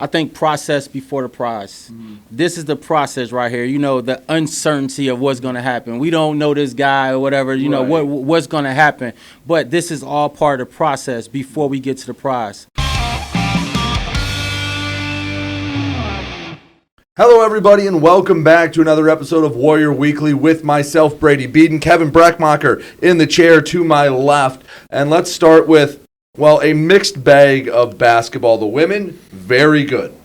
I think process before the prize. This is the process right here. The uncertainty of what's going to happen. We don't know this guy or whatever, what's going to happen. But this is all part of the process before we get to the prize. Hello, everybody, and welcome back to another episode of Warrior Weekly with myself, Brady Beedon, Kevin Brechmacher in the chair to my left. And let's start with, a mixed bag of basketball. The women, very good.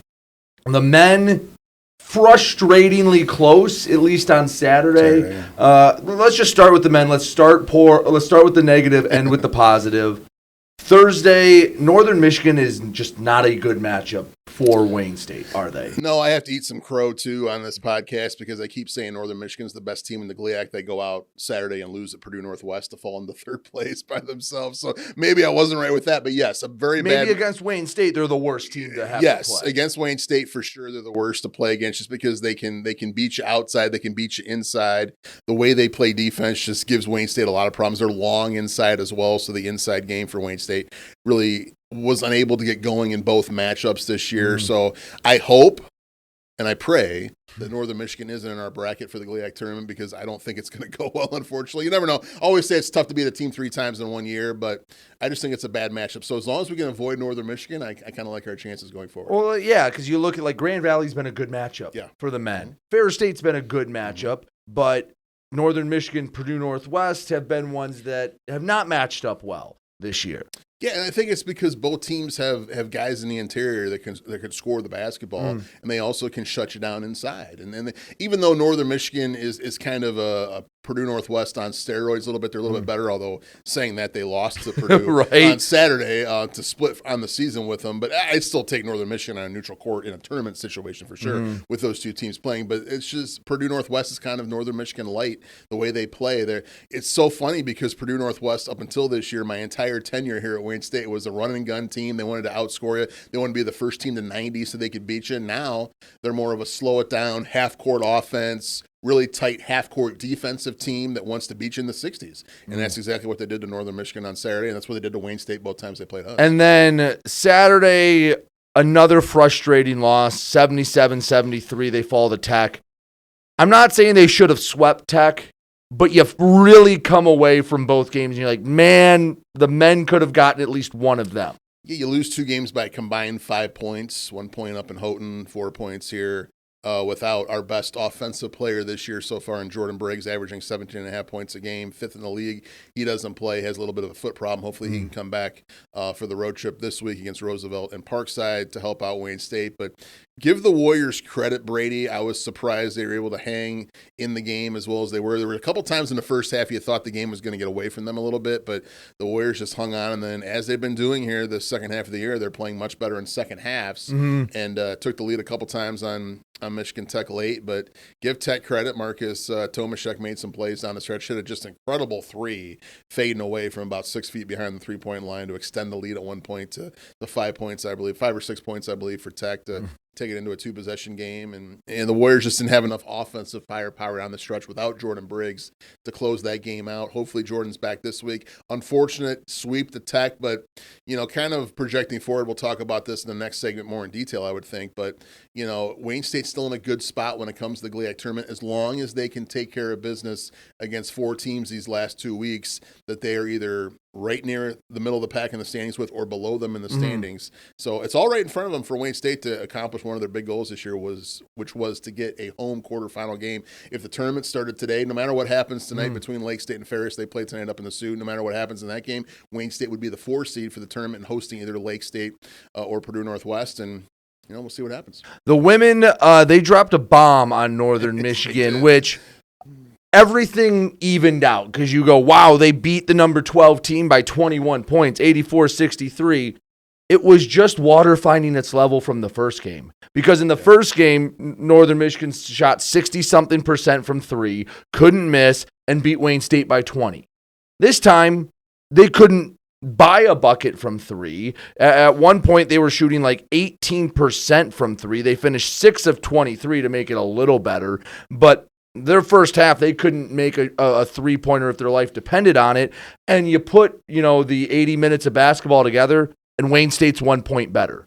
The men, frustratingly close, at least on Saturday. Let's just start with the men. Let's start with the negative, end with the positive. Thursday, Northern Michigan is just not a good matchup for Wayne State, are they? No, I have to eat some crow, too, on this podcast because I keep saying Northern Michigan's the best team in the GLIAC. They go out Saturday and lose at Purdue Northwest to fall into third place by themselves. So maybe I wasn't right with that. But, yes, Maybe against Wayne State, they're the worst team to have to play. Yes, against Wayne State, for sure, they're the worst to play against just because they can beat you outside. They can beat you inside. The way they play defense just gives Wayne State a lot of problems. They're long inside as well, so the inside game for Wayne State really was unable to get going in both matchups this year. So I hope and I pray that Northern Michigan isn't in our bracket for the GLIAC tournament because I don't think it's going to go well, unfortunately. You never know. I always say it's tough to beat a team 3 times in 1 year, but I just think it's a bad matchup. So as long as we can avoid Northern Michigan, I kind of like our chances going forward. Well, yeah, because you look at Grand Valley's been a good matchup for the men. Fair State's been a good matchup, but Northern Michigan, Purdue Northwest have been ones that have not matched up well this year. Yeah, and I think it's because both teams have guys in the interior that can score the basketball, and they also can shut you down inside. And then even though Northern Michigan is kind of a Purdue Northwest on steroids a little bit, they're a little bit better, although saying that they lost to Purdue on Saturday to split on the season with them. But I'd still take Northern Michigan on a neutral court in a tournament situation for sure with those two teams playing. But it's just Purdue Northwest is kind of Northern Michigan light, the way they play. It's so funny because Purdue Northwest, up until this year, my entire tenure here at Wayne State, was a run and gun team. They wanted to outscore you. They wanted to be the first team to 90 so they could beat you. Now they're more of a slow it down, half-court offense, really tight half-court defensive team that wants to beat you in the 60s. And that's exactly what they did to Northern Michigan on Saturday, and that's what they did to Wayne State both times they played us. And then Saturday, another frustrating loss, 77-73. They fall to Tech. I'm not saying they should have swept Tech, but you've really come away from both games, and you're like, man, the men could have gotten at least one of them. Yeah, you lose 2 games by combined 5 points, 1 point up in Houghton, 4 points here. Without our best offensive player this year so far in Jordan Briggs, averaging 17.5 points a game, 5th in the league. He doesn't play, has a little bit of a foot problem. Hopefully he can come back for the road trip this week against Roosevelt and Parkside to help out Wayne State. But give the Warriors credit, Brady. I was surprised they were able to hang in the game as well as they were. There were a couple times in the first half you thought the game was going to get away from them a little bit, but the Warriors just hung on. And then as they've been doing here the second half of the year, they're playing much better in second halves and took the lead a couple times on Michigan Tech late, but give Tech credit. Marcus Tomaszek made some plays down the stretch, hit a just incredible 3, fading away from about 6 feet behind the three-point line to extend the lead at 1 point to the 5 points, I believe, 5 or 6 points, I believe, for Tech to take it into a 2-possession game. And the Warriors just didn't have enough offensive firepower down the stretch without Jordan Briggs to close that game out. Hopefully Jordan's back this week. Unfortunate sweep to Tech, but, kind of projecting forward, we'll talk about this in the next segment more in detail, I would think. But, Wayne State's still in a good spot when it comes to the GLIAC tournament as long as they can take care of business against 4 teams these last 2 weeks that they are either right near the middle of the pack in the standings with or below them in the standings. So it's all right in front of them for Wayne State to accomplish one of their big goals this year, which was to get a home quarterfinal game. If the tournament started today, no matter what happens tonight between Lake State and Ferris, they play tonight up in the Sioux. No matter what happens in that game, Wayne State would be the 4 seed for the tournament and hosting either Lake State or Purdue Northwest. And we'll see what happens. The women, they dropped a bomb on Northern Michigan, which everything evened out because you go, wow, they beat the number 12 team by 21 points, 84-63. It was just water finding its level from the first game. Because in the first game, Northern Michigan shot 60-something% from 3, couldn't miss, and beat Wayne State by 20. This time, they couldn't buy a bucket from 3. At one point, they were shooting like 18% from 3. They finished 6 of 23 to make it a little better. But their first half, they couldn't make a three-pointer if their life depended on it. And you put, the 80 minutes of basketball together, and Wayne State's 1 point better.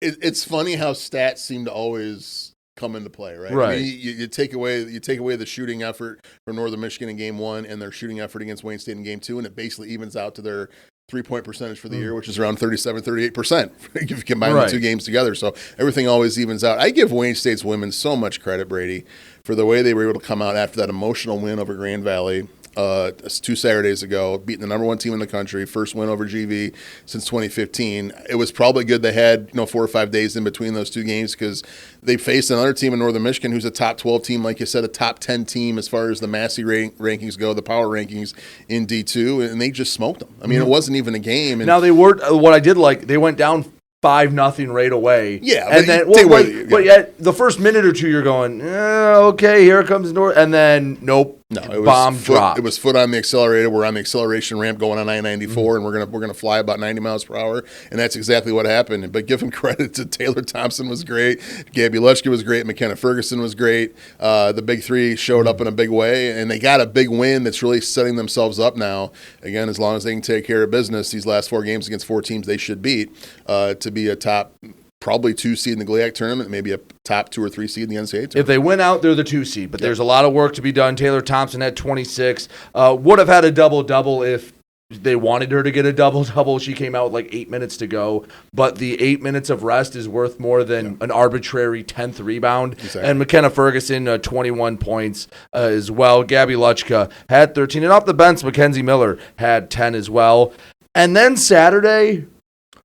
It's funny how stats seem to always come into play, right? Right. I mean, you take away the shooting effort from Northern Michigan in game 1 and their shooting effort against Wayne State in game 2, and it basically evens out to their 3-point percentage for the year, which is around 37-38% if you combine the two games together. So everything always evens out. I give Wayne State's women so much credit, Brady, for the way they were able to come out after that emotional win over Grand Valley 2 Saturdays ago, beating the number 1 team in the country, first win over GV since 2015. It was probably good they had 4 or 5 days in between those 2 games because they faced another team in Northern Michigan who's a top 12 team, like you said, a top 10 team as far as the Massey rankings go, the power rankings in D2, and they just smoked them. I mean, it wasn't even a game. And now they were what I did like. They went down 5-0 right away. Yeah, and then but yet the first minute or two you're going, okay, here comes North, and then nope. No, it was bomb drop. It was foot on the accelerator. We're on the acceleration ramp going on I-94, and we're gonna fly about 90 miles per hour, and that's exactly what happened. But give him credit to Taylor Thompson was great, Gabby Luchka was great, McKenna Ferguson was great. The big 3 showed up in a big way, and they got a big win that's really setting themselves up now. Again, as long as they can take care of business, these last 4 games against 4 teams they should beat to be a top. Probably 2 seed in the GLIAC tournament, maybe a top 2 or 3 seed in the NCAA tournament. If they win out, they're the 2 seed. But there's a lot of work to be done. Taylor Thompson had 26. Would have had a double-double if they wanted her to get a double-double. She came out with like 8 minutes to go. But the 8 minutes of rest is worth more than an arbitrary 10th rebound. Exactly. And McKenna Ferguson, 21 points as well. Gabby Luchka had 13. And off the bench, Mackenzie Miller had 10 as well. And then Saturday,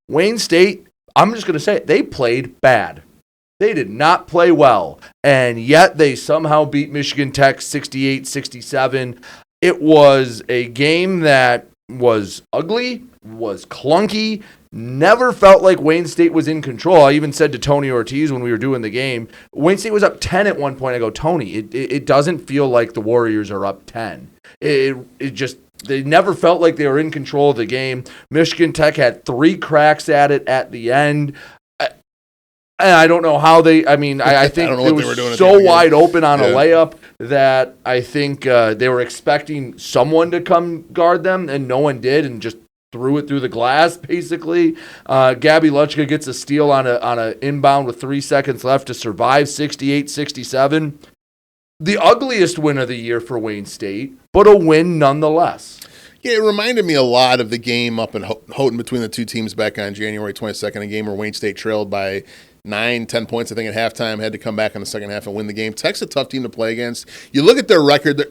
Wayne State, I'm just going to say it, they played bad. They did not play well, and yet they somehow beat Michigan Tech 68-67. It was a game that was ugly, was clunky, never felt like Wayne State was in control. I even said to Tony Ortiz when we were doing the game, Wayne State was up 10 at one point. I go, Tony, it doesn't feel like the Warriors are up 10. It just... They never felt like they were in control of the game. Michigan Tech had 3 cracks at it at the end. And I don't know how they – I mean, I think it was so wide open on a layup that I think they were expecting someone to come guard them, and no one did, and just threw it through the glass, basically. Gabby Luchka gets a steal on a inbound with 3 seconds left to survive 68-67. The ugliest win of the year for Wayne State, but a win nonetheless. Yeah, it reminded me a lot of the game up in Houghton between the 2 teams back on January 22nd, a game where Wayne State trailed by 9-10 points, I think, at halftime, had to come back in the second half and win the game. Tech's a tough team to play against. You look at their record.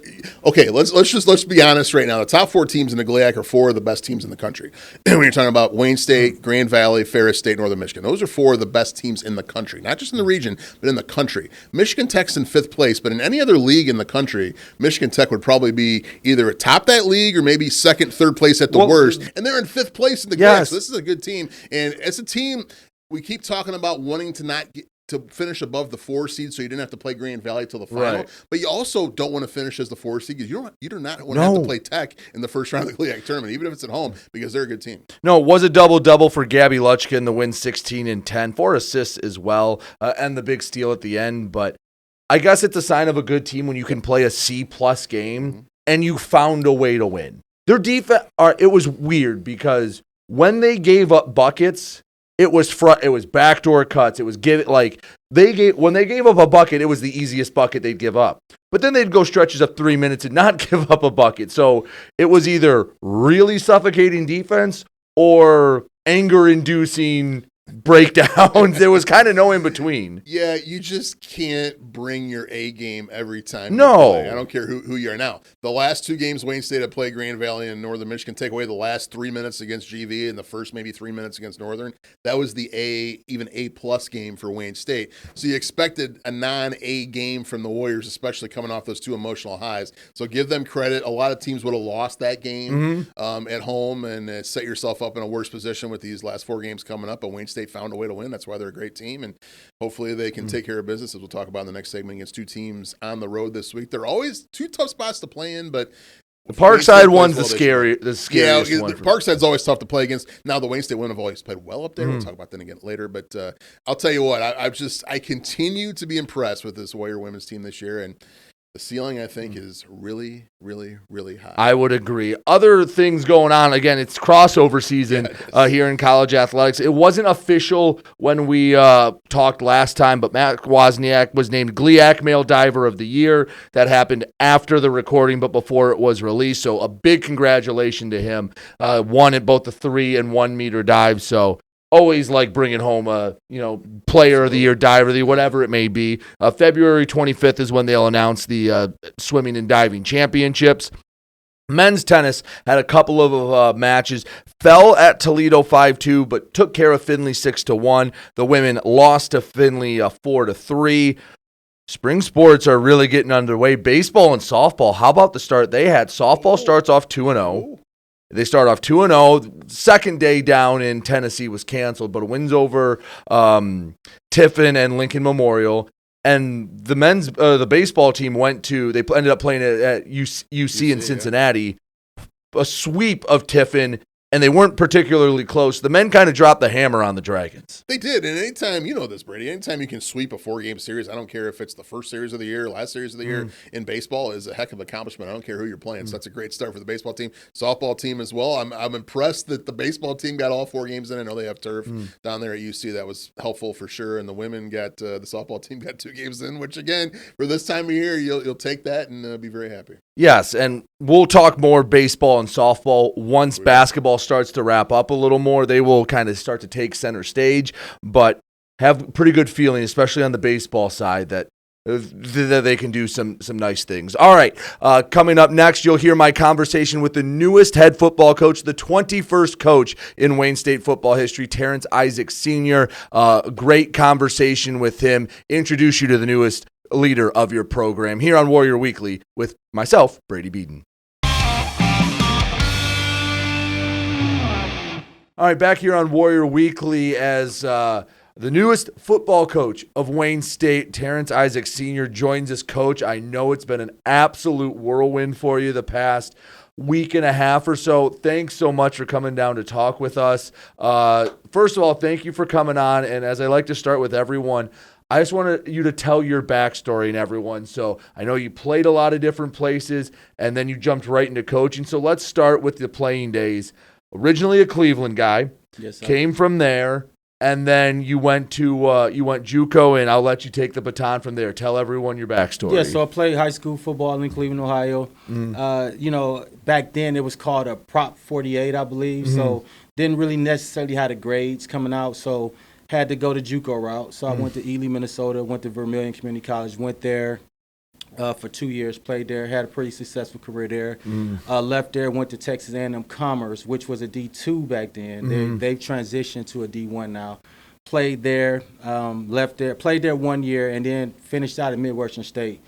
Okay, let's be honest right now. The top 4 teams in the GLIAC are 4 of the best teams in the country. When you're talking about Wayne State, Grand Valley, Ferris State, Northern Michigan, those are 4 of the best teams in the country, not just in the region, but in the country. Michigan Tech's in 5th place, but in any other league in the country, Michigan Tech would probably be either atop that league or maybe 2nd, 3rd place at the worst, and they're in 5th place in the GLIAC. So this is a good team, and it's a team. We keep talking about wanting to not get to finish above the 4 seed, so you didn't have to play Grand Valley till the final. Right. But you also don't want to finish as the 4 seed because you do not want to have to play Tech in the first round of the GLIAC tournament, even if it's at home, because they're a good team. No, it was a double-double for Gabby Luchka in the win, 16 and 10, 4 assists as well, and the big steal at the end. But I guess it's a sign of a good team when you can play a C-plus game and you found a way to win. Their defense, it was weird because when they gave up buckets, it was backdoor cuts. It was when they gave up a bucket, it was the easiest bucket they'd give up. But then they'd go stretches of 3 minutes and not give up a bucket. So it was either really suffocating defense or anger-inducing breakdowns. There was kind of no in between. Yeah, you just can't bring your A game every time. No, I don't care who you are. Now, the last 2 games Wayne State had played Grand Valley and Northern Michigan, take away the last 3 minutes against GV and the first maybe 3 minutes against Northern. That was the even A+ game for Wayne State. So you expected a non-A game from the Warriors, especially coming off those 2 emotional highs. So give them credit. A lot of teams would have lost that game at home and set yourself up in a worse position with these last 4 games coming up. But Wayne State found a way to win. That's why they're a great team, and hopefully they can take care of business, as we'll talk about in the next segment, against 2 teams on the road this week. They're always 2 tough spots to play in, but the Parkside one's the scariest one. Parkside's always tough to play against. Now the Wayne State women have always played well up there. We'll talk about that again later, but I'll tell you what, I continue to be impressed with this Warrior women's team this year, and the ceiling, I think, is really, really, really high. I would agree. Other things going on. Again, it's crossover season here in college athletics. It wasn't official when we talked last time, but Matt Wozniak was named GLIAC Male Diver of the Year. That happened after the recording, but before it was released. So a big congratulations to him. Won at both the 3 and 1 meter dive. So always like bringing home a, player of the year, diver of the year, whatever it may be. February 25th is when they'll announce the swimming and diving championships. Men's tennis had a couple of matches, fell at Toledo 5-2, but took care of Findlay 6-1. The women lost to Findlay 4-3. Spring sports are really getting underway. Baseball and softball, how about the start they had? Softball starts off 2-0. They start off 2-0. Second day down in Tennessee was canceled, but wins over Tiffin and Lincoln Memorial. And the baseball team ended up playing at UC in Cincinnati. A sweep of Tiffin, and they weren't particularly close. The men kind of dropped the hammer on the Dragons. They did, and anytime, you know this, Brady, anytime you can sweep a 4-game series, I don't care if it's the first series of the year, last series of the year in baseball, is a heck of an accomplishment. I don't care who you're playing, so that's a great start for the baseball team. Softball team as well. I'm impressed that the baseball team got all 4 games in. I know they have turf down there at UC. That was helpful for sure, and the women got, the softball team got 2 games in, which again, for this time of year, you'll take that and be very happy. Yes, and we'll talk more baseball and softball once basketball starts to wrap up a little more. They will kind of start to take center stage, but have a pretty good feeling, especially on the baseball side, that they can do some nice things. All right, coming up next, you'll hear my conversation with the newest head football coach, the 21st coach in Wayne State football history, Terrence Isaac Sr. Great conversation with him. Introduce you to the newest leader of your program here on Warrior Weekly with myself, Brady Beedon. All right, back here on Warrior Weekly as the newest football coach of Wayne State, Terrence Isaac Sr. joins us. Coach, I know it's been an absolute whirlwind for you the past week and a half or so. Thanks so much for coming down to talk with us. First of all, thank you for coming on, and as I like to start with everyone, I just wanted you to tell your backstory and everyone. So I know you played a lot of different places, and then you jumped right into coaching. So let's start with the playing days. Originally a Cleveland guy, yes, sir. Came from there, and then you went JUCO, and I'll let you take the baton from there. Tell everyone your backstory. Yeah, so I played high school football in Cleveland, Ohio. Back then it was called a Prop 48, I believe. So didn't really necessarily have the grades coming out. So had to go the JUCO route. So I went to Ely, Minnesota, went to Vermilion Community College, went there for 2 years, played there, had a pretty successful career there. Left there, went to Texas A&M Commerce, which was a D2 back then. They've transitioned to a D1 now. Played there, left there, played there 1 year, and then finished out at Midwestern State.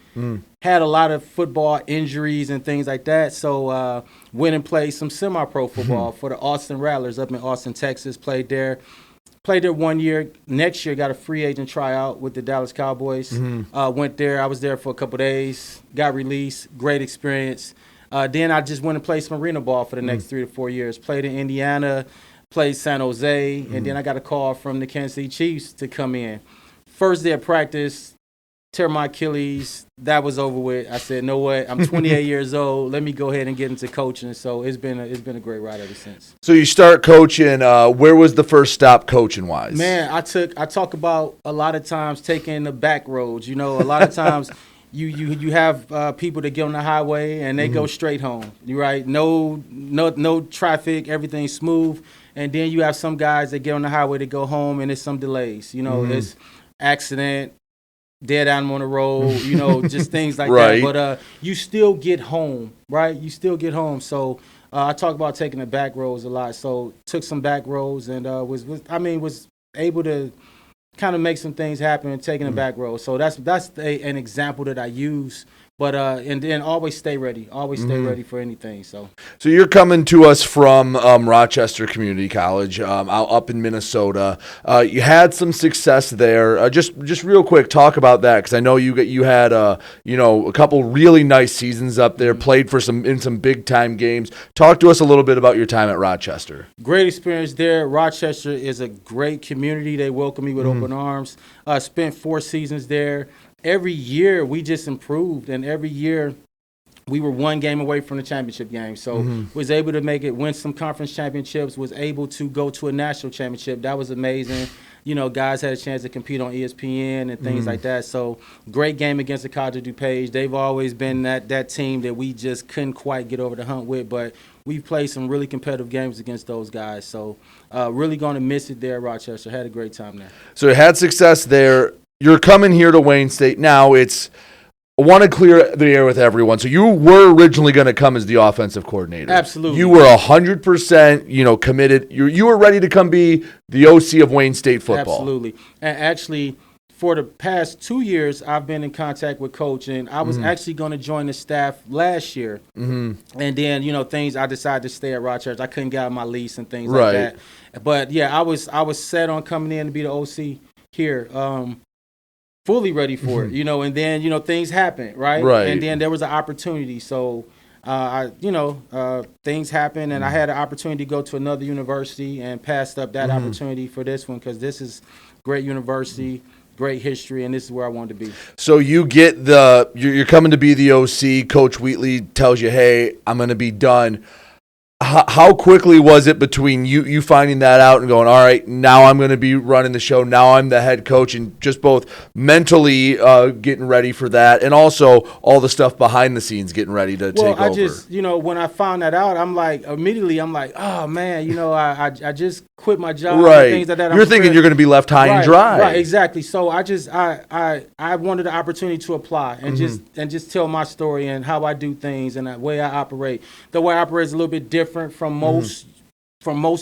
Had a lot of football injuries and things like that, so went and played some semi-pro football for the Austin Rattlers up in Austin, Texas. Played there 1 year. Next year, got a free agent tryout with the Dallas Cowboys. Went there. I was there for a couple days. Got released. Great experience. Then I just went and played some arena ball for the next 3 to 4 years. Played in Indiana, played San Jose, and then I got a call from the Kansas City Chiefs to come in. First day of practice, tear my Achilles. That was over with. I said, "No what? I'm 28 years old. Let me go ahead and get into coaching." So it's been a great ride ever since. So you start coaching. Where was the first stop coaching wise? Man, I talk about a lot of times taking the back roads. A lot of times you have people that get on the highway and they go straight home. You right? No traffic. Everything's smooth. And then you have some guys that get on the highway to go home and there's some delays. It's accident, dead animal on the road, just things like right. that. But you still get home, right? You still get home. So I talk about taking the back roads a lot. So took some back roads and was able to kind of make some things happen taking the back roads. So that's an example that I use. But and then always stay ready. Always stay ready for anything. So you're coming to us from Rochester Community College, up in Minnesota. You had some success there. Just real quick, talk about that because I know you had a couple really nice seasons up there. Played in some big time games. Talk to us a little bit about your time at Rochester. Great experience there. Rochester is a great community. They welcome me with open arms. Spent 4 seasons there. every year we just improved, and every year we were one game away from the championship game. So was able to make it, win some conference championships, was able to go to a national championship. That was amazing. Guys had a chance to compete on ESPN and things like that. So great game against the College of DuPage. They've always been that team that we just couldn't quite get over the hump with, but we've played some really competitive games against those guys. So really going to miss it there at Rochester. Had a great time there. So you had success there. You're coming here to Wayne State. Now I want to clear the air with everyone. So you were originally going to come as the offensive coordinator. Absolutely. You were 100%, committed. You were ready to come be the OC of Wayne State football. Absolutely. And actually, for the past 2 years, I've been in contact with Coach, and I was actually going to join the staff last year. And then, I decided to stay at Rochester. I couldn't get out of my lease and things like that. But yeah, I was set on coming in to be the OC here. Fully ready for it, and then, things happen, right? And then there was an opportunity. So, things happen, and I had an opportunity to go to another university and passed up that opportunity for this one because this is great university, great history, and this is where I wanted to be. So you get you're coming to be the OC. Coach Wheatley tells you, hey, I'm going to be done. How quickly was it between you finding that out and going, all right, now I'm going to be running the show, now I'm the head coach, and just both mentally getting ready for that and also all the stuff behind the scenes getting ready to take over? Well, I just, when I found that out, I'm like, oh, man, I just quit my job. Right. And things like that. You're thinking you're going to be left high and dry. Right, exactly. So I wanted the opportunity to apply and just tell my story and how I do things and the way I operate. The way I operate is a little bit different from most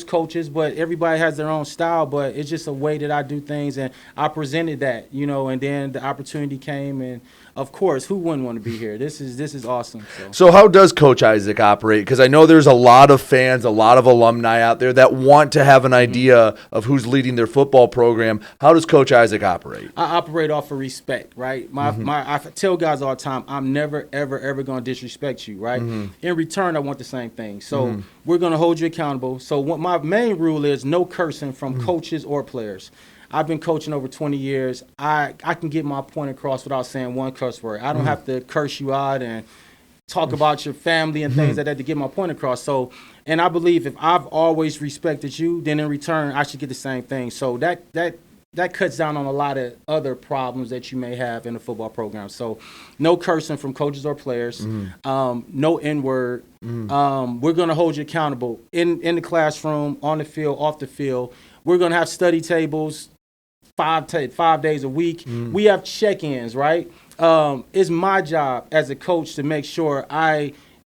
coaches, but everybody has their own style, but it's just a way that I do things, and I presented that, and then the opportunity came, and of course, who wouldn't want to be here? This is awesome. So how does Coach Isaac operate? Because I know there's a lot of fans, a lot of alumni out there that want to have an idea of who's leading their football program. How does Coach Isaac operate? I operate off of respect, right? I tell guys all the time, I'm never, ever, ever going to disrespect you, right? In return, I want the same thing. So we're going to hold you accountable. So what my main rule is, no cursing from coaches or players. I've been coaching over 20 years. I can get my point across without saying one curse word. I don't have to curse you out and talk about your family and things like that to get my point across. So, and I believe if I've always respected you, then in return, I should get the same thing. So that cuts down on a lot of other problems that you may have in the football program. So no cursing from coaches or players, no N-word. We're going to hold you accountable in the classroom, on the field, off the field. We're going to have study tables 5 days a week. We have check-ins, right? It's my job as a coach to make sure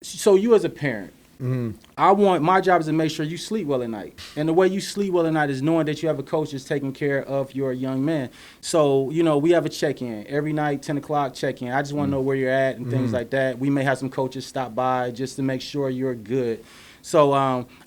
so you as a parent, my job is to make sure you sleep well at night. And the way you sleep well at night is knowing that you have a coach that's taking care of your young man. So, we have a check-in. Every night, 10 o'clock, check-in. I just want to know where you're at and things like that. We may have some coaches stop by just to make sure you're good. So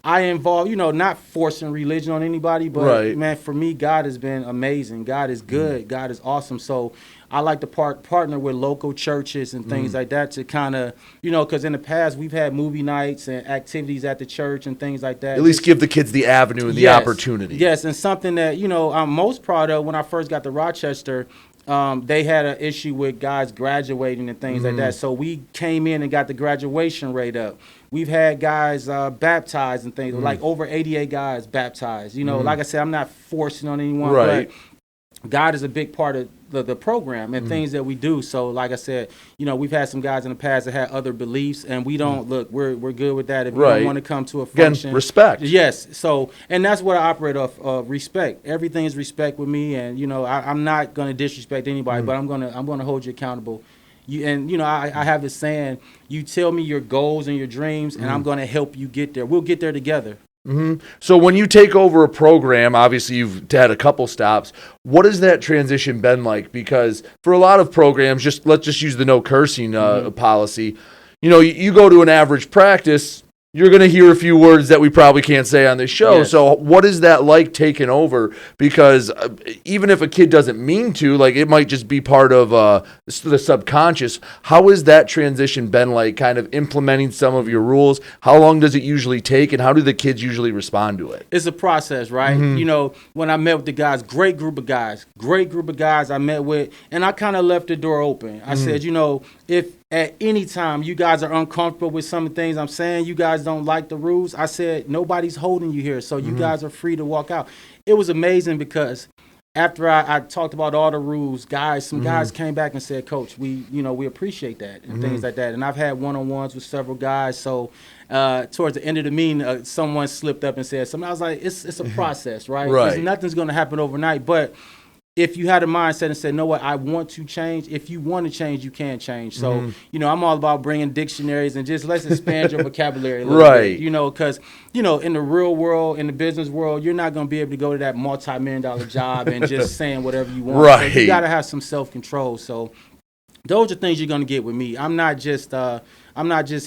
I involve, not forcing religion on anybody, but, man, for me, God has been amazing. God is good. God is awesome. So I like to partner with local churches and things like that to kind of, because in the past we've had movie nights and activities at the church and things like that. At least give the kids the avenue and the opportunity. Yes, and something that, I'm most proud of when I first got to Rochester. They had an issue with guys graduating and things like that. So we came in and got the graduation rate up. We've had guys baptized and things, like over 88 guys baptized. Like I said, I'm not forcing on anyone, but God is a big part of the program and things that we do. So like I said, we've had some guys in the past that had other beliefs, and we don't we're good with that. If you don't want to come to a function, again, respect. Yes. So, and that's what I operate off of, respect. Everything is respect with me, and I'm not going to disrespect anybody, but I'm gonna hold you accountable. I have this saying: you tell me your goals and your dreams, and I'm going to help you get there. We'll get there together. So when you take over a program, obviously you've had a couple stops. What has that transition been like? Because for a lot of programs, let's just use the no cursing policy. You go to an average practice, you're going to hear a few words that we probably can't say on this show. Yes. So what is that like taking over? Because even if a kid doesn't mean to, like it might just be part of the subconscious. How has that transition been like, kind of implementing some of your rules? How long does it usually take, and how do the kids usually respond to it? It's a process, right? You know, when I met with the guys, great group of guys I met with, and I kind of left the door open. I said, you know, if at any time you guys are uncomfortable with some of the things I'm saying, you guys don't like the rules, I said, nobody's holding you here, so you guys are free to walk out. It was amazing because after I talked about all the rules, some guys came back and said, Coach, we appreciate that and things like that. And I've had one-on-ones with several guys. So towards the end of the meeting, someone slipped up and said something. I was like, it's a process, right? Right. Nothing's going to happen overnight. But if you had a mindset and said, no, what, I want to change. If you want to change, you can change. So, you know, I'm all about bringing dictionaries and just let's expand your vocabulary a little bit. You know, because, you know, in the real world, in the business world, you're not going to be able to go to that multi-million-dollar job and just saying whatever you want. Right. So you got to have some self-control. So those are things you're going to get with me. I'm not just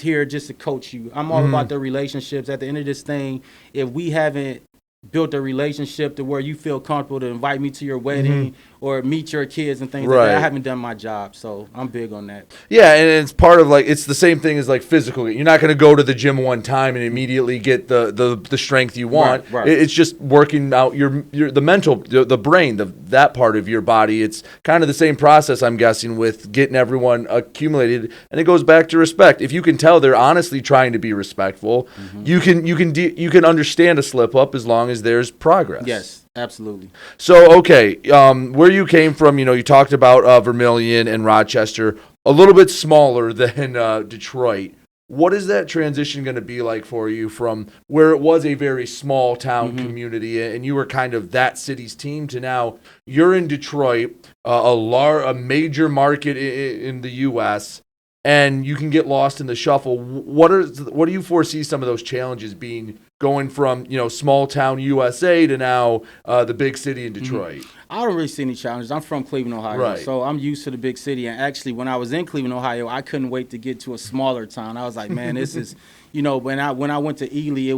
here just to coach you. I'm all about the relationships. At the end of this thing, if we haven't built a relationship to where you feel comfortable to invite me to your wedding or meet your kids and things like that, I haven't done my job. So I'm big on that. Yeah, and it's part of like, it's the same thing as like physical. You're not going to go to the gym one time and immediately get the strength you want. Right. It's just working out the mental, the brain, that part of your body. It's kind of the same process, I'm guessing, with getting everyone accumulated. And it goes back to respect. If you can tell they're honestly trying to be respectful, you can understand a slip up as long as there's progress. Yes. Absolutely. So, okay, where you came from, you know, you talked about Vermillion and Rochester, a little bit smaller than Detroit. What is that transition going to be like for you from where it was a very small town community and you were kind of that city's team to now you're in Detroit, a major market in the U.S., and you can get lost in the shuffle? What do you foresee some of those challenges being, going from, you know, small town USA to now the big city in Detroit? I don't really see any challenges. I'm from Cleveland, Ohio, so I'm used to the big city. And actually, when I was in Cleveland, Ohio, I couldn't wait to get to a smaller town. I was like, man, this is, you know, when I went to Ely,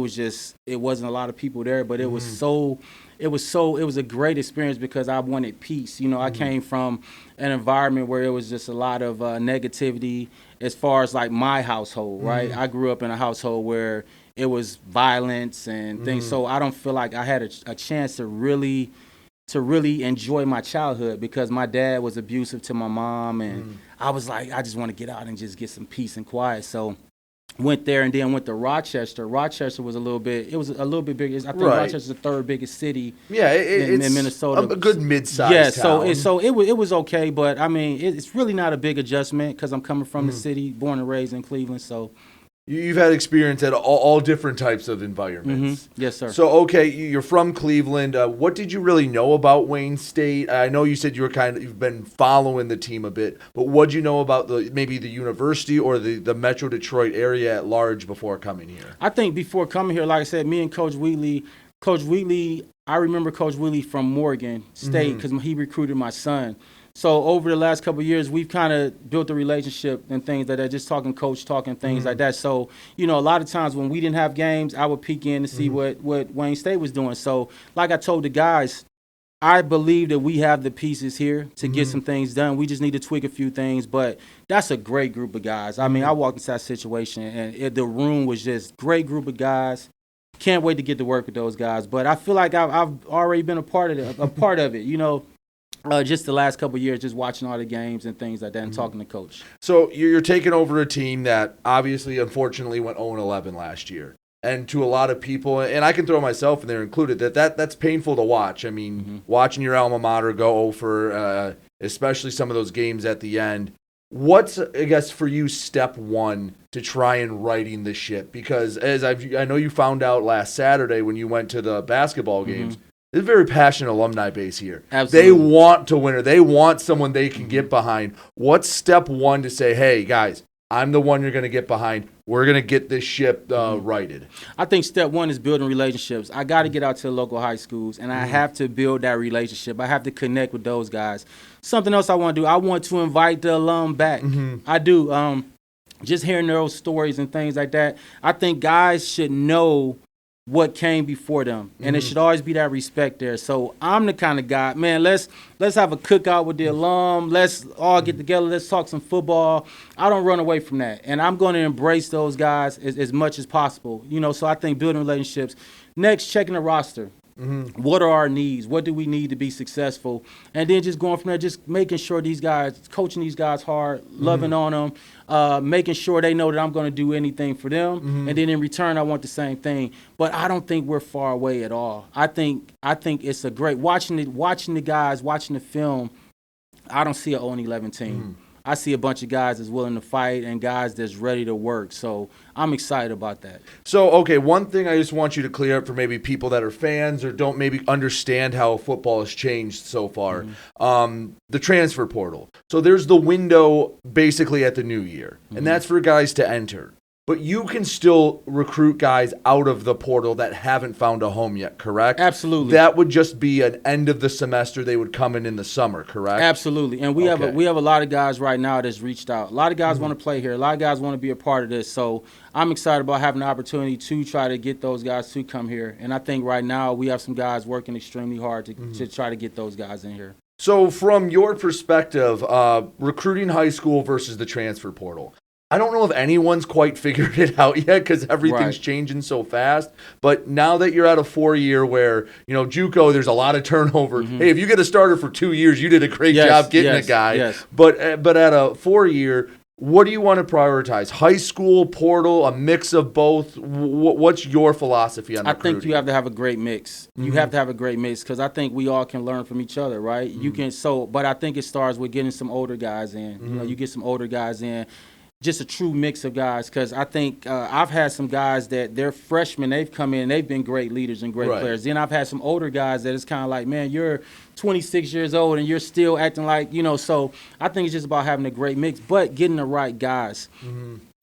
it wasn't a lot of people there, but it was it was a great experience because I wanted peace. You know, I came from an environment where it was just a lot of negativity as far as like my household, right? I grew up in a household where it was violence and things. So I don't feel like I had a chance to really enjoy my childhood because my dad was abusive to my mom. And I was like, I just want to get out and just get some peace and quiet. So went there and then went to Rochester. Rochester was a little bit bigger. I think Rochester's the third biggest city in Minnesota. A good mid-sized town. So it was okay, but I mean, it's really not a big adjustment because I'm coming from the city, born and raised in Cleveland, so. You've had experience at all different types of environments. Yes, sir. So, okay, you're from Cleveland. What did you really know about Wayne State? I know you said you've been following the team a bit, but what did you know about maybe the university or the Metro Detroit area at large before coming here? I think before coming here, like I said, me and Coach Wheatley, I remember Coach Wheatley from Morgan State because he recruited my son. So over the last couple of years, we've kind of built a relationship and things like that, just talking things like that. So, you know, a lot of times when we didn't have games, I would peek in to see what Wayne State was doing. So like I told the guys, I believe that we have the pieces here to get some things done. We just need to tweak a few things, but that's a great group of guys. I mean, I walked into that situation, and the room was just great group of guys. Can't wait to get to work with those guys. But I feel like I've already been a part of it, you know. Just the last couple of years, just watching all the games and things like that and talking to Coach. So you're taking over a team that obviously, unfortunately, went 0-11 last year. And to a lot of people, and I can throw myself in there included, that's painful to watch. I mean, watching your alma mater go over, especially some of those games at the end. What's, I guess, for you, step one to try and righting the ship? Because as I know you found out last Saturday when you went to the basketball games, there's a very passionate alumni base here. Absolutely. They want to win, or they want someone they can get behind. What's step one to say, hey, guys, I'm the one you're going to get behind. We're going to get this ship righted? I think step one is building relationships. I got to get out to the local high schools, and I have to build that relationship. I have to connect with those guys. Something else I want to do, I want to invite the alum back. I do. just hearing those stories and things like that, I think guys should know what came before them, and it should always be that respect there. So I'm the kind of guy, man, let's have a cookout with the alum. Let's all get together. Let's talk some football. I don't run away from that, and I'm going to embrace those guys as much as possible. So I think building relationships. Next, checking the roster. What are our needs? What do we need to be successful? And then just going from there, just making sure these guys, coaching these guys hard, loving on them, making sure they know that I'm going to do anything for them. And then in return, I want the same thing. But I don't think we're far away at all. I think it's a great watching the guys, watching the film. I don't see an 0-11 team. I see a bunch of guys that's willing to fight and guys that's ready to work. So I'm excited about that. So, okay, one thing I just want you to clear up for maybe people that are fans or don't maybe understand how football has changed so far, the transfer portal. So there's the window basically at the new year, and that's for guys to enter. But you can still recruit guys out of the portal that haven't found a home yet, correct? Absolutely. That would just be an end of the semester. They would come in the summer, correct? Absolutely. And we have a lot of guys right now that's reached out. A lot of guys want to play here. A lot of guys want to be a part of this. So I'm excited about having the opportunity to try to get those guys to come here. And I think right now we have some guys working extremely hard to try to get those guys in here. So from your perspective, recruiting high school versus the transfer portal, I don't know if anyone's quite figured it out yet because everything's changing so fast. But now that you're at a 4-year where, JUCO, there's a lot of turnover. Hey, if you get a starter for 2 years, you did a great job getting a guy. Yes. But at a 4-year, what do you want to prioritize? High school, portal, a mix of both? What's your philosophy on recruiting? I think you have to have a great mix. You have to have a great mix because I think we all can learn from each other, right? But I think it starts with getting some older guys in. You get some older guys in. Just a true mix of guys because I think I've had some guys that they're freshmen. They've come in. They've been great leaders and great players. Then I've had some older guys that it's kind of like, man, you're 26 years old and you're still acting like, so I think it's just about having a great mix, but getting the right guys.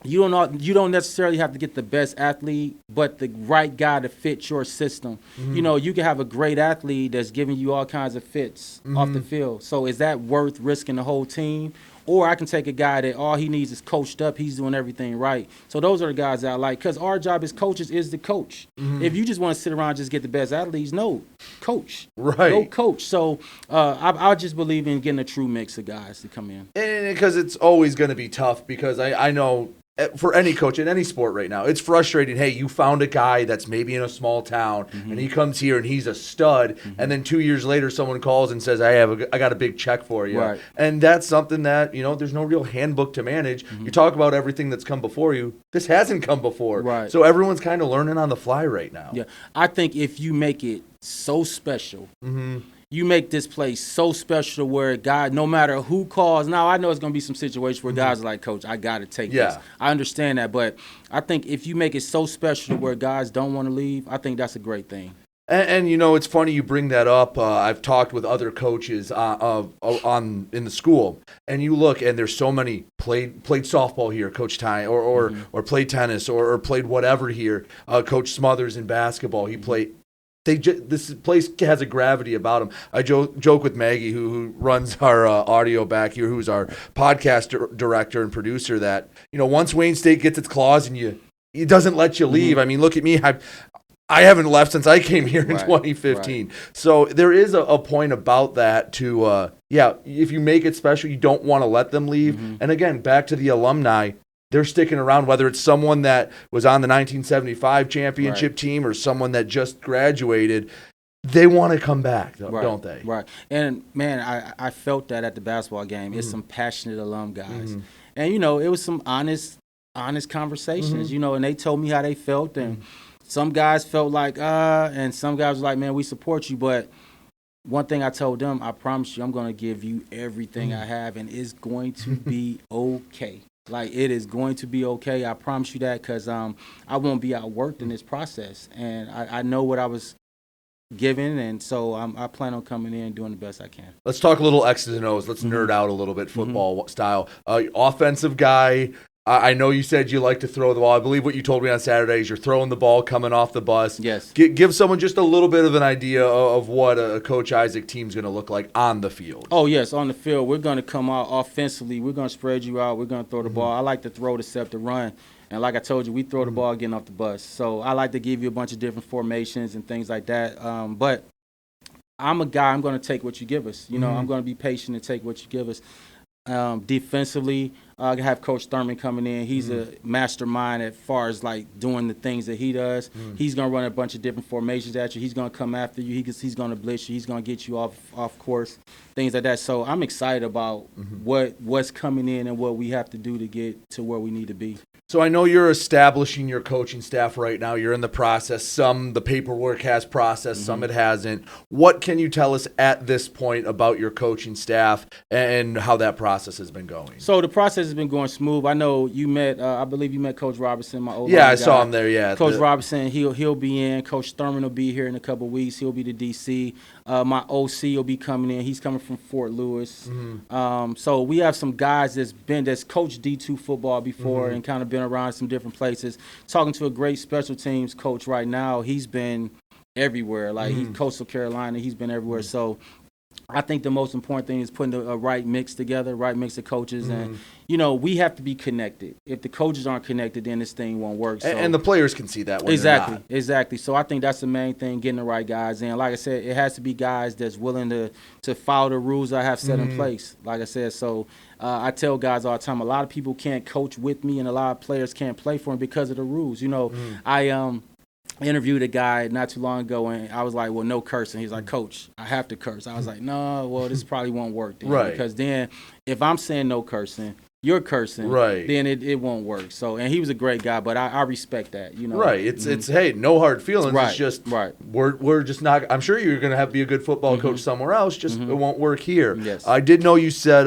You don't necessarily have to get the best athlete, but the right guy to fit your system. You can have a great athlete that's giving you all kinds of fits off the field. So is that worth risking the whole team? Or I can take a guy that all he needs is coached up. He's doing everything right. So those are the guys that I like because our job as coaches is to coach. If you just want to sit around and just get the best athletes, no, coach. Right. Go coach. So I just believe in getting a true mix of guys to come in. And because it's always going to be tough because I know for any coach in any sport right now, it's frustrating. Hey, you found a guy that's maybe in a small town and he comes here and he's a stud. And then 2 years later, someone calls and says, I got a big check for you. Right. And that's something that, there's no real handbook to manage. You talk about everything that's come before you. This hasn't come before. Right. So everyone's kind of learning on the fly right now. Yeah. I think if you make it so special, you make this place so special where God, no matter who calls, now I know it's going to be some situations where guys are like, Coach, I got to take this. I understand that. But I think if you make it so special where guys don't want to leave, I think that's a great thing. And it's funny you bring that up. I've talked with other coaches in the school, and you look, and there's so many played softball here, Coach Ty, or played tennis, or played whatever here. Coach Smothers in basketball, he played. This place has a gravity about them. I joke with Maggie, who runs our audio back here, who's our podcast director and producer, that once Wayne State gets its claws in you, it doesn't let you leave. I mean, look at me. I haven't left since I came here in 2015. So there is a point about that to, if you make it special, you don't want to let them leave. And again, back to the alumni, they're sticking around, whether it's someone that was on the 1975 championship team or someone that just graduated. They want to come back, don't they? Right. And, man, I felt that at the basketball game. It's some passionate alum guys. And, it was some honest conversations, and they told me how they felt. And some guys felt like, and some guys were like, man, we support you. But one thing I told them, I promise you, I'm going to give you everything I have, and it's going to be okay. Like, it is going to be okay. I promise you that because I won't be outworked in this process. And I know what I was given, and so I plan on coming in and doing the best I can. Let's talk a little X's and O's. Let's nerd out a little bit, football style. Offensive guy, I know you said you like to throw the ball. I believe what you told me on Saturday is you're throwing the ball coming off the bus. Yes. Give someone just a little bit of an idea of what a Coach Isaac team's going to look like on the field. Oh, yes, on the field. We're going to come out offensively. We're going to spread you out. We're going to throw the ball. I like to throw the step to run. And like I told you, we throw the ball getting off the bus. So I like to give you a bunch of different formations and things like that. But I'm a guy, I'm going to take what you give us. I'm going to be patient and take what you give us. Defensively, I have Coach Thurman coming in. He's a mastermind as far as like doing the things that he does. He's going to run a bunch of different formations at you. He's going to come after you. He's going to blitz you. He's going to get you off course, things like that. So I'm excited about what's coming in and what we have to do to get to where we need to be. So I know you're establishing your coaching staff right now. You're in the process. The paperwork has processed, some it hasn't. What can you tell us at this point about your coaching staff and how that process has been going? So the process has been going smooth. I know you met, I believe you met Coach Robertson, my old I saw him there. Yeah, Coach Robertson, he'll be in. Coach Thurman will be here in a couple of weeks. He'll be the DC. My OC will be coming in. He's coming from Fort Lewis. So we have some guys that's coached D2 football before and kind of been around some different places. Talking to a great special teams coach right now. He's been everywhere. Like he's Coastal Carolina. He's been everywhere. So I think the most important thing is putting a right mix together, right mix of coaches. And, we have to be connected. If the coaches aren't connected, then this thing won't work. So. And the players can see that when exactly, they're not. Exactly. So I think that's the main thing, getting the right guys in. Like I said, it has to be guys that's willing to follow the rules I have set in place. Like I said, so I tell guys all the time, a lot of people can't coach with me and a lot of players can't play for me because of the rules. I interviewed a guy not too long ago, and I was like, well, no cursing. He's like, Coach, I have to curse. I was like, no, well, this probably won't work then. Right. Because then if I'm saying no cursing, you're cursing, right, then it won't work. So, and he was a great guy, but I respect that, Right. It's hey, no hard feelings. Right. It's just right. We're just not. I'm sure you're going to be a good football coach somewhere else. Just it won't work here. Yes. I did know you said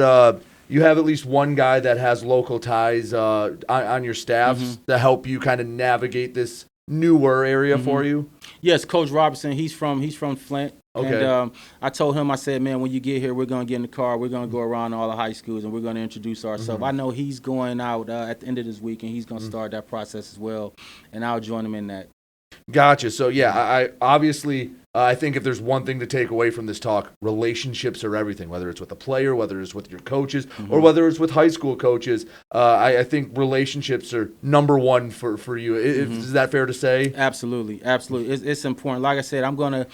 you have at least one guy that has local ties on your staff to help you kind of navigate this newer area for you. Yes, Coach Robertson. He's from Flint. Okay. And I told him, I said, man, when you get here, we're going to get in the car. We're going to go around all the high schools, and we're going to introduce ourselves. I know he's going out at the end of this week, and he's going to start that process as well, and I'll join him in that. Gotcha. So, yeah, I obviously I think if there's one thing to take away from this talk, relationships are everything, whether it's with a player, whether it's with your coaches, or whether it's with high school coaches. I think relationships are number one for you. Is that fair to say? Absolutely. It's important. Like I said, I'm gonna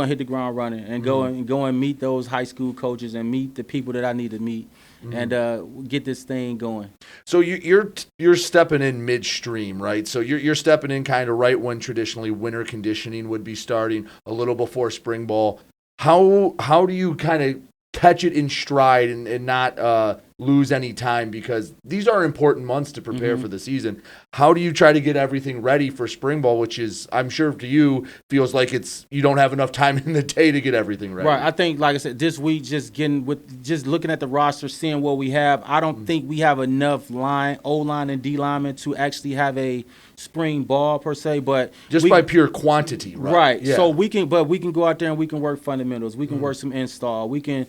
hit the ground running and go and meet those high school coaches and meet the people that I need to meet. And get this thing going. So you're stepping in midstream, right? So you're stepping in kind of right when traditionally winter conditioning would be starting, a little before spring ball. How do you kind of catch it in stride and not lose any time, because these are important months to prepare for the season? How do you try to get everything ready for spring ball, which is, I'm sure to you, feels like you don't have enough time in the day to get everything ready? Right. I think, like I said, this week just looking at the roster, seeing what we have, I don't think we have enough O-line and D-linemen to actually have a spring ball per se, but just by pure quantity, right? Right. Yeah. So we can go out there and we can work fundamentals. We can work some install. We can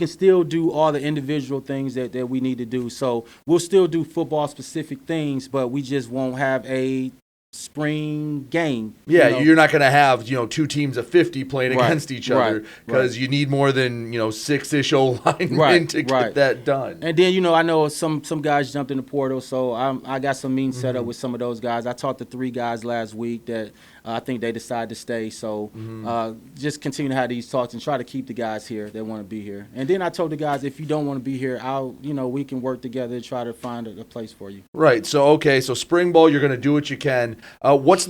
still do all the individual things that we need to do. So we'll still do football specific things, but we just won't have a spring game. Yeah, you're not going to have, two teams of 50 playing Right, against each other, because you need more than, 6-ish O-linemen to get that done. And then, I know some guys jumped in the portal, so I got some meetings set up with some of those guys. I talked to 3 guys last week that I think they decided to stay. So just continue to have these talks and try to keep the guys here that want to be here. And then I told the guys, if you don't want to be here, we can work together to try to find a place for you. Right. So, so spring ball, you're going to do what you can. What's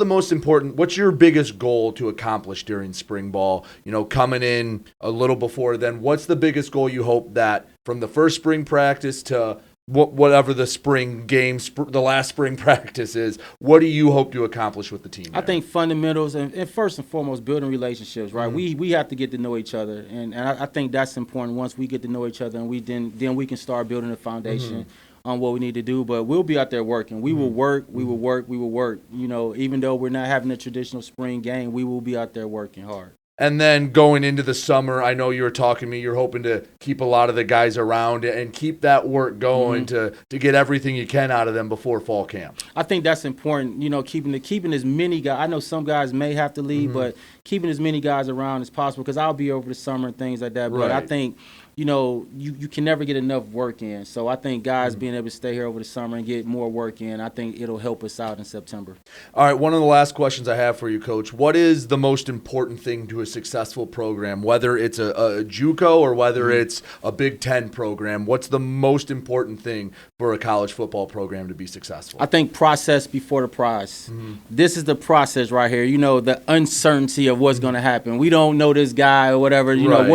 your biggest goal to accomplish during spring ball? Coming in a little before then, what's the biggest goal you hope that from the first spring practice to whatever the spring games, the last spring practice is, what do you hope to accomplish with the team there? I think fundamentals and first and foremost, building relationships, right? We have to get to know each other, and I think that's important. Once we get to know each other, and then we can start building a foundation on what we need to do. But we'll be out there working. We will work. We will work. We will work. Even though we're not having a traditional spring game, we will be out there working hard. And then going into the summer, I know you were talking to me, you're hoping to keep a lot of the guys around and keep that work going to get everything you can out of them before fall camp. I think that's important, keeping as many guys. I know some guys may have to leave, but keeping as many guys around as possible, because I'll be over the summer and things like that. But I think, you can never get enough work in. So I think guys being able to stay here over the summer and get more work in, I think it'll help us out in September. All right, one of the last questions I have for you, Coach. What is the most important thing to a successful program, whether it's a JUCO or whether it's a Big Ten program? What's the most important thing for a college football program to be successful? I think process before the prize. This is the process right here. The uncertainty of what's going to happen. We don't know this guy or whatever,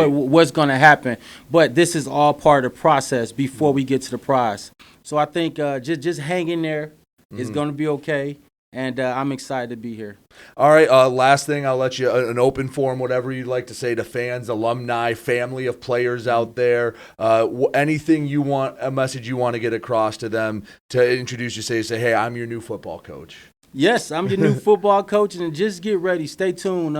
what's going to happen. But this is all part of the process before we get to the prize. So I think just hang in there. It's going to be okay. And I'm excited to be here. All right, last thing, I'll let you an open forum, whatever you'd like to say to fans, alumni, family of players out there. Anything you want, a message you want to get across to them to introduce you, say, hey, I'm your new football coach. Yes, I'm your new football coach, and just get ready. Stay tuned.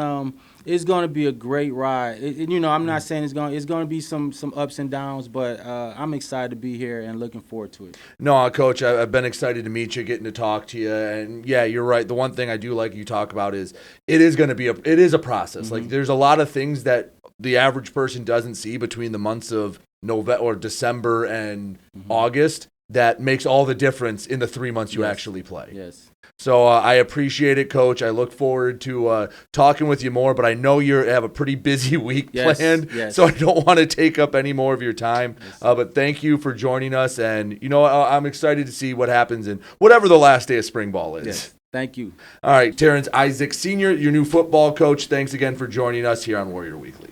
It's going to be a great ride. I'm not saying it's going to be some ups and downs, but I'm excited to be here and looking forward to it. No, Coach, I've been excited to meet you, getting to talk to you, and yeah, you're right. The one thing I do like you talk about is it is a process. Like there's a lot of things that the average person doesn't see between the months of November or December and August that makes all the difference in the 3 months you actually play. Yes. So I appreciate it, Coach. I look forward to talking with you more, but I know you have a pretty busy week planned, so I don't want to take up any more of your time. But thank you for joining us, and I'm excited to see what happens in whatever the last day of spring ball is. Yes. Thank you. All right, Terrence Isaac, Sr., your new football coach. Thanks again for joining us here on Warrior Weekly.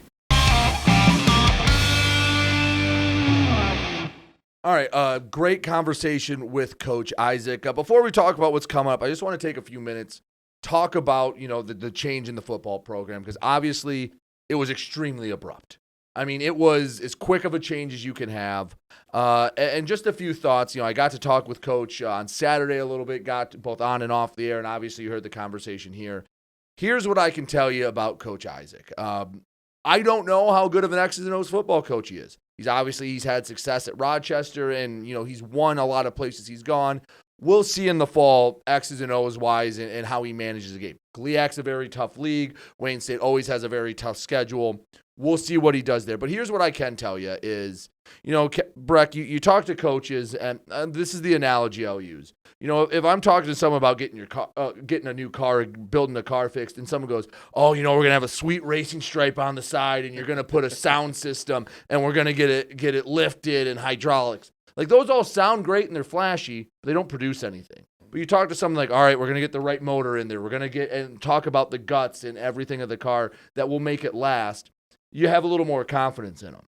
All right, great conversation with Coach Isaac. Before we talk about what's coming up, I just want to take a few minutes, talk about, the change in the football program, because obviously it was extremely abrupt. I mean, it was as quick of a change as you can have. And just a few thoughts. I got to talk with Coach on Saturday a little bit, got both on and off the air, and obviously you heard the conversation here. Here's what I can tell you about Coach Isaac. I don't know how good of an X's and O's football coach he is. He's had success at Rochester, and he's won a lot of places he's gone. We'll see in the fall X's and O's wise and how he manages the game. GLIAC's a very tough league. Wayne State always has a very tough schedule. We'll see what he does there. But here's what I can tell you is, Breck, you talk to coaches, and this is the analogy I'll use. If I'm talking to someone about getting a new car, building a car fixed, and someone goes, oh, we're going to have a sweet racing stripe on the side, and you're going to put a sound system, and we're going to get it lifted and hydraulics. Like, those all sound great and they're flashy, but they don't produce anything. But you talk to someone like, all right, we're going to get the right motor in there. We're going to get and talk about the guts and everything of the car that will make it last. You have a little more confidence in them.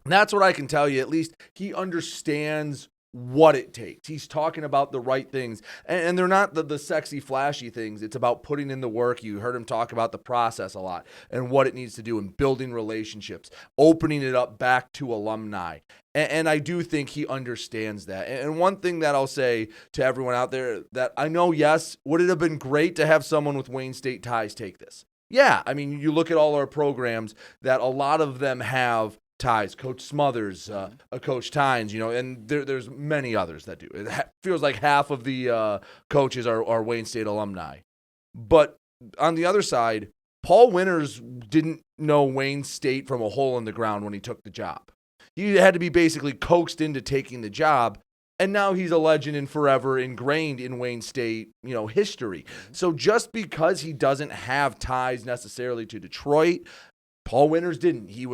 And that's what I can tell you. At least he understands what it takes. He's talking about the right things. And they're not the sexy, flashy things. It's about putting in the work. You heard him talk about the process a lot and what it needs to do and building relationships, opening it up back to alumni. And I do think he understands that. And one thing that I'll say to everyone out there that I know, yes, would it have been great to have someone with Wayne State ties take this? Yeah, I mean, you look at all our programs that a lot of them have ties. Coach Smothers, Coach Tynes, and there's many others that do. It feels like half of the coaches are Wayne State alumni. But on the other side, Paul Winters didn't know Wayne State from a hole in the ground when he took the job. He had to be basically coaxed into taking the job. And now he's a legend and forever ingrained in Wayne State, history. So just because he doesn't have ties necessarily to Detroit, Paul Winters didn't. He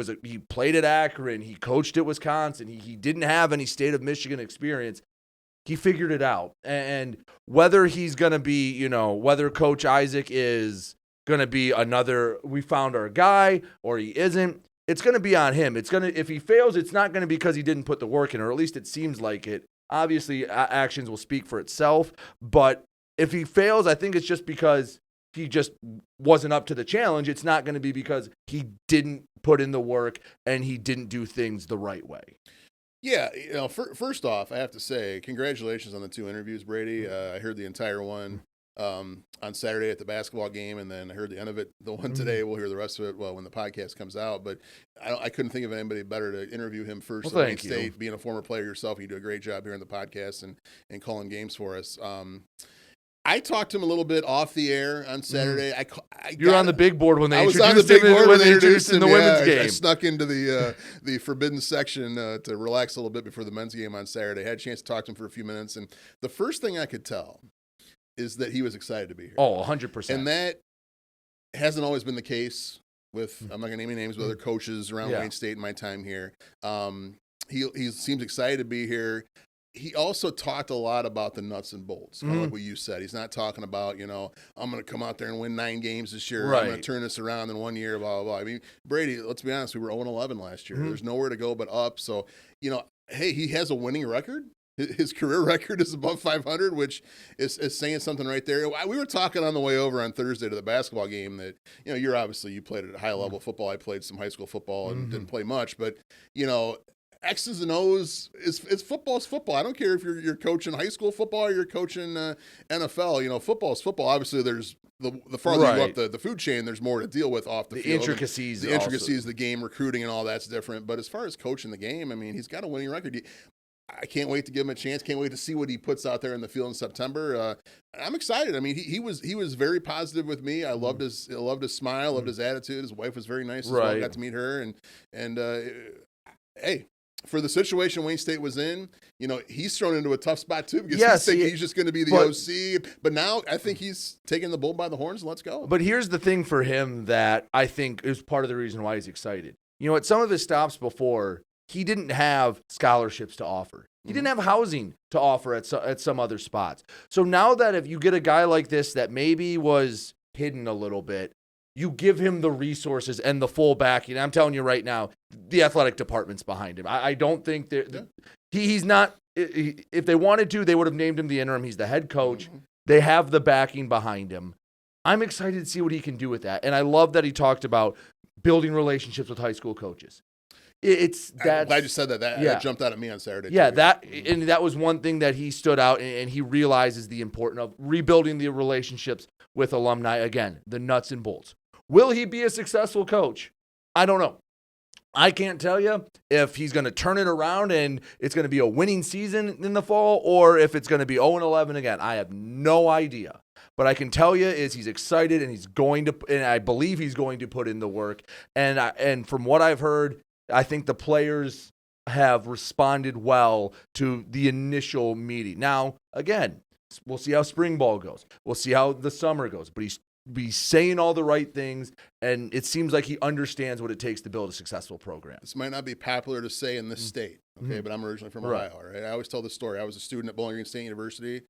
played at Akron. He coached at Wisconsin. He didn't have any state of Michigan experience. He figured it out. And whether he's going to be, whether Coach Isaac is going to be another, we found our guy, or he isn't, it's going to be on him. If he fails, it's not going to be because he didn't put the work in, or at least it seems like it. Obviously, actions will speak for itself. But if he fails, I think it's just because he just wasn't up to the challenge. It's not going to be because he didn't put in the work and he didn't do things the right way. Yeah, first off, I have to say, congratulations on the 2 interviews, Brady. I heard the entire one. on Saturday at the basketball game, and then I heard the end of it. The one today, we'll hear the rest of it when the podcast comes out. But I couldn't think of anybody better to interview him first. Well, at Wayne thank you. State, being a former player yourself, you do a great job here on the podcast and calling games for us. I talked to him a little bit off the air on Saturday. You're on the big board when they introduced him. I was on the big board when they introduced him in the women's game. I snuck into the forbidden section to relax a little bit before the men's game on Saturday. I had a chance to talk to him for a few minutes, and the first thing I could tell is that he was excited to be here. Oh, 100%. And that hasn't always been the case with, I'm not going to name any names, but other coaches around Wayne State in my time here. He seems excited to be here. He also talked a lot about the nuts and bolts, kind of like what you said. He's not talking about, I'm going to come out there and win 9 games this year. Right. I'm going to turn this around in 1 year, blah, blah, blah. I mean, Brady, let's be honest, we were 0-11 last year. There's nowhere to go but up. So, hey, he has a winning record. His career record is above 500, which is saying something right there. We were talking on the way over on Thursday to the basketball game that, you played at a high level football. I played some high school football and didn't play much, but, X's and O's is football is football. I don't care if you're coaching high school football or you're coaching NFL. Football is football. Obviously, there's the farther you go up the food chain, there's more to deal with off the field. Intricacies. The intricacies, the game recruiting and all that's different. But as far as coaching the game, I mean, he's got a winning record. I can't wait to give him a chance. Can't wait to see what he puts out there in the field in September. I'm excited. I mean, he was very positive with me. I loved his smile, loved his attitude. His wife was very nice as well. I got to meet her and hey. For the situation Wayne State was in, he's thrown into a tough spot too because he's thinking he's just going to be the OC. But now I think he's taking the bull by the horns and let's go. But here's the thing for him that I think is part of the reason why he's excited. At some of his stops before, he didn't have scholarships to offer. He didn't have housing to offer at some other spots. So now that if you get a guy like this that maybe was hidden a little bit, you give him the resources and the full backing. I'm telling you right now, the athletic department's behind him. I don't think he's not. If they wanted to, they would have named him the interim. He's the head coach. They have the backing behind him. I'm excited to see what he can do with that. And I love that he talked about building relationships with high school coaches. I'm glad you said that. That jumped out at me on Saturday. Yeah, too. And that was one thing that he stood out, and he realizes the importance of rebuilding the relationships with alumni. Again, the nuts and bolts. Will he be a successful coach? I don't know. I can't tell you if he's going to turn it around and it's going to be a winning season in the fall or if it's going to be 0-11 again. I have no idea. But I can tell you is he's excited and I believe he's going to put in the work. And from what I've heard, I think the players have responded well to the initial meeting. Now, again, we'll see how spring ball goes. We'll see how the summer goes. But he's saying all the right things, and it seems like he understands what it takes to build a successful program. This might not be popular to say in this state, but I'm originally from Ohio. Right? I always tell this story. I was a student at Bowling Green State University.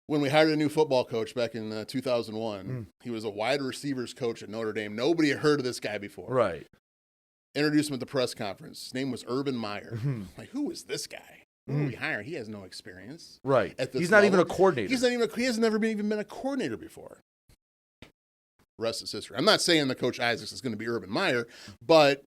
When we hired a new football coach back in 2001, he was a wide receivers coach at Notre Dame. Nobody had heard of this guy before. Right. Introduced him at the press conference. His name was Urban Meyer. Like, who is this guy? Who are we hiring? He has no experience. Right. He's not even a coordinator. He has never even been a coordinator before. Rest is history. I'm not saying that Coach Isaacs is going to be Urban Meyer, but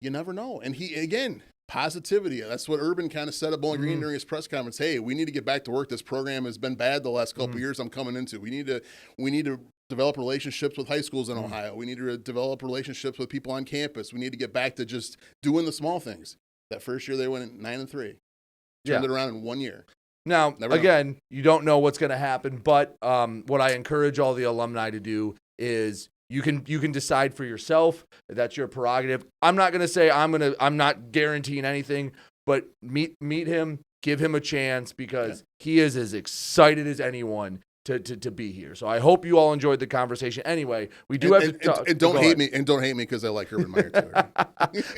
you never know. And he, again, positivity. That's what Urban kind of said at Bowling Green during his press conference. Hey, we need to get back to work. This program has been bad the last couple of years I'm coming into. We need to develop relationships with high schools in Ohio. We need to develop relationships with people on campus. We need to get back to just doing the small things. That first year they went 9-3. Turned it around in 1 year. Now, again, you don't know what's going to happen, but what I encourage all the alumni to do is you can decide for yourself. That's your prerogative. I'm not going to say I'm not guaranteeing anything, but meet him, give him a chance because he is as excited as anyone to be here. So I hope you all enjoyed the conversation. Anyway, we do have to talk. And don't hate me because I like Urban Meyer too.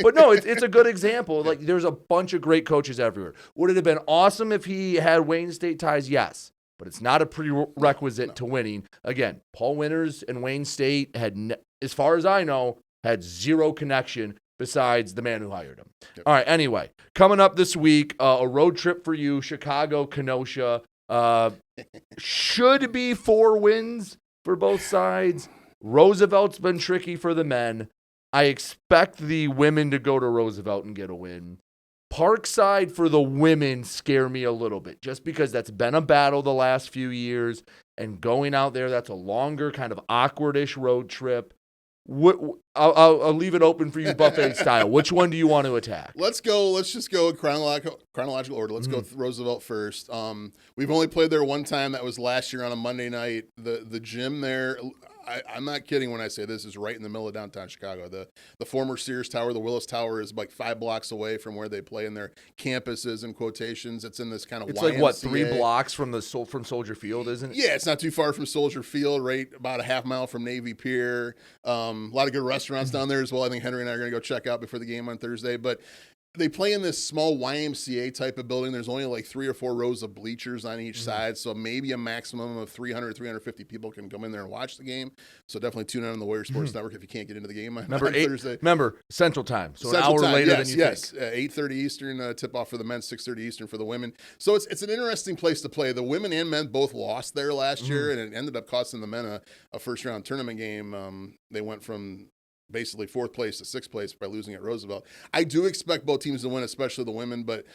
But no, it's a good example. Like there's a bunch of great coaches everywhere. Would it have been awesome if he had Wayne State ties? Yes. But it's not a prerequisite to winning. Again, Paul Winters and Wayne State as far as I know, had zero connection besides the man who hired him. Yep. All right, anyway, coming up this week, a road trip for you, Chicago, Kenosha. Should be 4 wins for both sides. Roosevelt's been tricky for the men. I expect the women to go to Roosevelt and get a win. Parkside for the women scare me a little bit, just because that's been a battle the last few years, and going out there, that's a longer kind of awkward-ish road trip. I'll leave it open for you, buffet style. Which one do you want to attack? Let's just go chronological order. Let's go with Roosevelt first. We've only played there one time. That was last year on a Monday night. The gym there, I'm not kidding when I say this is right in the middle of downtown Chicago. The former Sears Tower, the Willis Tower, is like 5 blocks away from where they play in their campuses and quotations. It's in this kind of It's YMCA. like what, 3 blocks from Soldier Field, isn't it? Yeah, it's not too far from Soldier Field, right about a half mile from Navy Pier. A lot of good restaurants down there as well. I think Henry and I are going to go check out before the game on Thursday. But they play in this small YMCA type of building. There's only like 3 or 4 rows of bleachers on each side. So maybe a maximum of 300, 350 people can come in there and watch the game. So definitely tune in on the Warrior Sports Network if you can't get into the game on Thursday. Remember, Central Time. So Central an hour time, later yes, than you think. 8:30 Eastern tip-off for the men, 6:30 Eastern for the women. So it's an interesting place to play. The women and men both lost there last year, and it ended up costing the men a first-round tournament game. They went from basically 4th place to 6th place by losing at Roosevelt. I do expect both teams to win, especially the women, but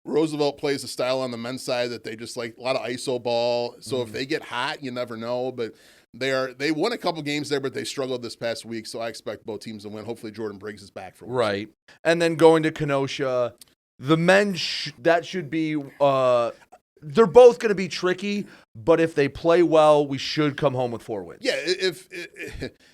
Roosevelt plays a style on the men's side that they just like, a lot of ISO ball. So if they get hot, you never know, but they won a couple games there, but they struggled this past week. So I expect both teams to win. Hopefully Jordan Briggs is back for one. Right. And then going to Kenosha, the men, that should be, they're both going to be tricky, but if they play well, we should come home with 4 wins. Yeah, if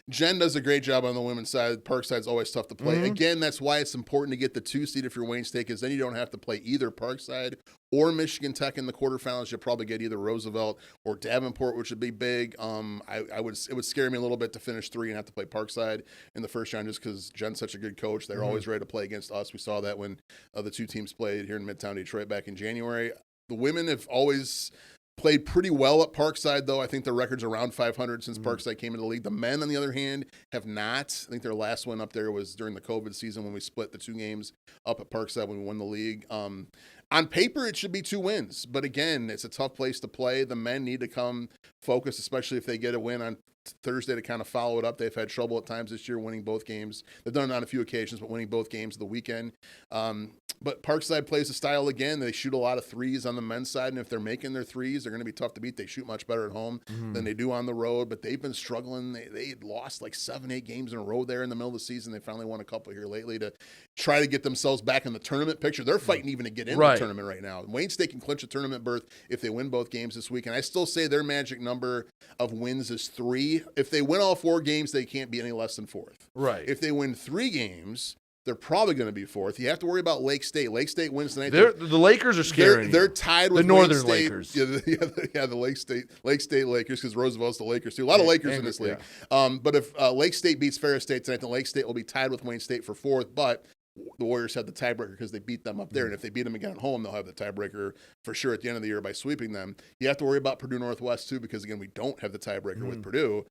Jen does a great job on the women's side, Parkside's always tough to play. Again, that's why it's important to get the 2 seed if you're Wayne State, because then you don't have to play either Parkside or Michigan Tech in the quarterfinals. You'll probably get either Roosevelt or Davenport, which would be big. It would scare me a little bit to finish 3 and have to play Parkside in the first round, just because Jen's such a good coach. They're always ready to play against us. We saw that when the 2 teams played here in Midtown Detroit back in January. The women have always played pretty well at Parkside, though. I think their record's around 500 since Parkside came into the league. The men, on the other hand, have not. I think their last one up there was during the COVID season when we split the 2 games up at Parkside when we won the league. On paper, it should be 2 wins. But again, it's a tough place to play. The men need to come focused, especially if they get a win on Thursday to kind of follow it up. They've had trouble at times this year winning both games. They've done it on a few occasions, but winning both games of the weekend. But Parkside plays a style again. They shoot a lot of threes on the men's side, and if they're making their threes, they're going to be tough to beat. They shoot much better at home than they do on the road, but they've been struggling. They had lost like 7-8 games in a row there in the middle of the season. They finally won a couple here lately to try to get themselves back in the tournament picture. They're fighting even to get in the tournament right now. Wayne State can clinch a tournament berth if they win both games this week, and I still say their magic number of wins is 3. If they win all 4 games, they can't be any less than 4th. Right. If they win 3 games, they're probably going to be 4th. You have to worry about Lake State. Lake State wins tonight. The Lakers are scary. They're tied with the Northern Wayne State. Lakers. Yeah, the Lake State Lakers, because Roosevelt's the Lakers too. A lot of Lakers in this league. But if Lake State beats Ferris State tonight, then Lake State will be tied with Wayne State for 4th. But the Warriors have the tiebreaker because they beat them up there. And if they beat them again at home, they'll have the tiebreaker for sure at the end of the year by sweeping them. You have to worry about Purdue Northwest too, because again, we don't have the tiebreaker with Purdue.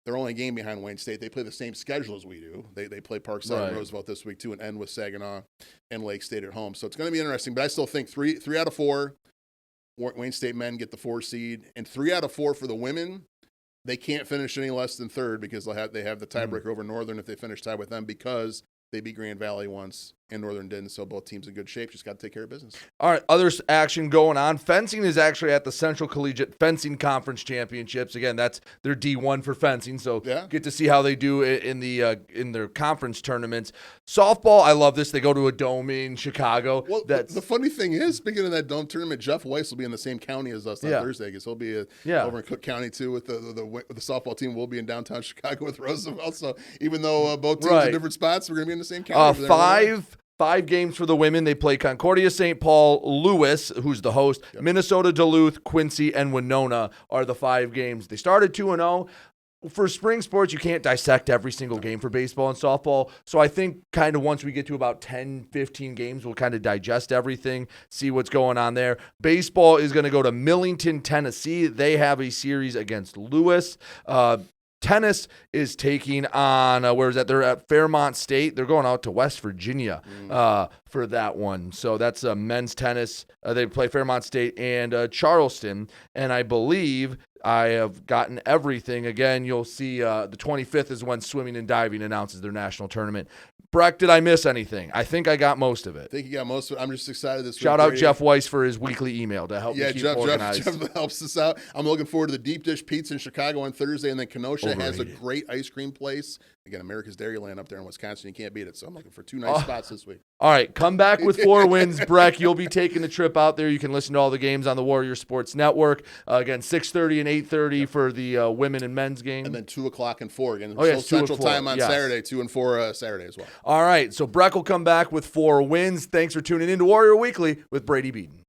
They're only a game behind Wayne State. They play the same schedule as we do. They play Parkside and Roosevelt this week too, and end with Saginaw and Lake State at home. So it's going to be interesting. But I still think three out of 4 Wayne State men get the 4 seed, and 3 out of 4 for the women. They can't finish any less than 3rd because they have the tiebreaker over Northern if they finish tied with them, because they beat Grand Valley once and Northern didn't, so both teams in good shape. Just got to take care of business. All right, other action going on. Fencing is actually at the Central Collegiate Fencing Conference Championships. Again, that's their D1 for fencing, so get to see how they do in their conference tournaments. Softball, I love this. They go to a dome in Chicago. Well, the funny thing is, speaking of that dome tournament, Jeff Weiss will be in the same county as us on Thursday, because he'll be over in Cook County too with the softball team. We'll be in downtown Chicago with Roosevelt. So even though both teams are different spots, we're going to be in the same county. 5 games for the women. They play Concordia, St. Paul, Lewis, who's the host, Minnesota, Duluth, Quincy, and Winona are the 5 games. They started 2-0. For spring sports, you can't dissect every single game for baseball and softball. So I think kind of once we get to about 10, 15 games, we'll kind of digest everything, see what's going on there. Baseball is going to go to Millington, Tennessee. They have a series against Lewis. Tennis is taking on, they're at Fairmont State. They're going out to West Virginia. for that one. So that's men's tennis. They play Fairmont State and Charleston. And I believe I have gotten everything. Again, you'll see the 25th is when swimming and diving announces their national tournament. Breck, did I miss anything? I think I got most of it. I think you got most of it. I'm just excited this week. Shout out Jeff Weiss for his weekly email to help me keep organized. Jeff helps us out. I'm looking forward to the Deep Dish Pizza in Chicago on Thursday, and then Kenosha has a great ice cream place. Again, America's Dairyland up there in Wisconsin. You can't beat it. So I'm looking for 2 nice spots this week. All right, come back with 4 wins, Breck. You'll be taking the trip out there. You can listen to all the games on the Warrior Sports Network. Again, 6:30 and 8:30 for the women and men's game. And then 2 o'clock and 4 again. Central Time on Saturday, 2 and 4 Saturday as well. All right, so Breck will come back with 4 wins. Thanks for tuning in to Warrior Weekly with Brady Beedon.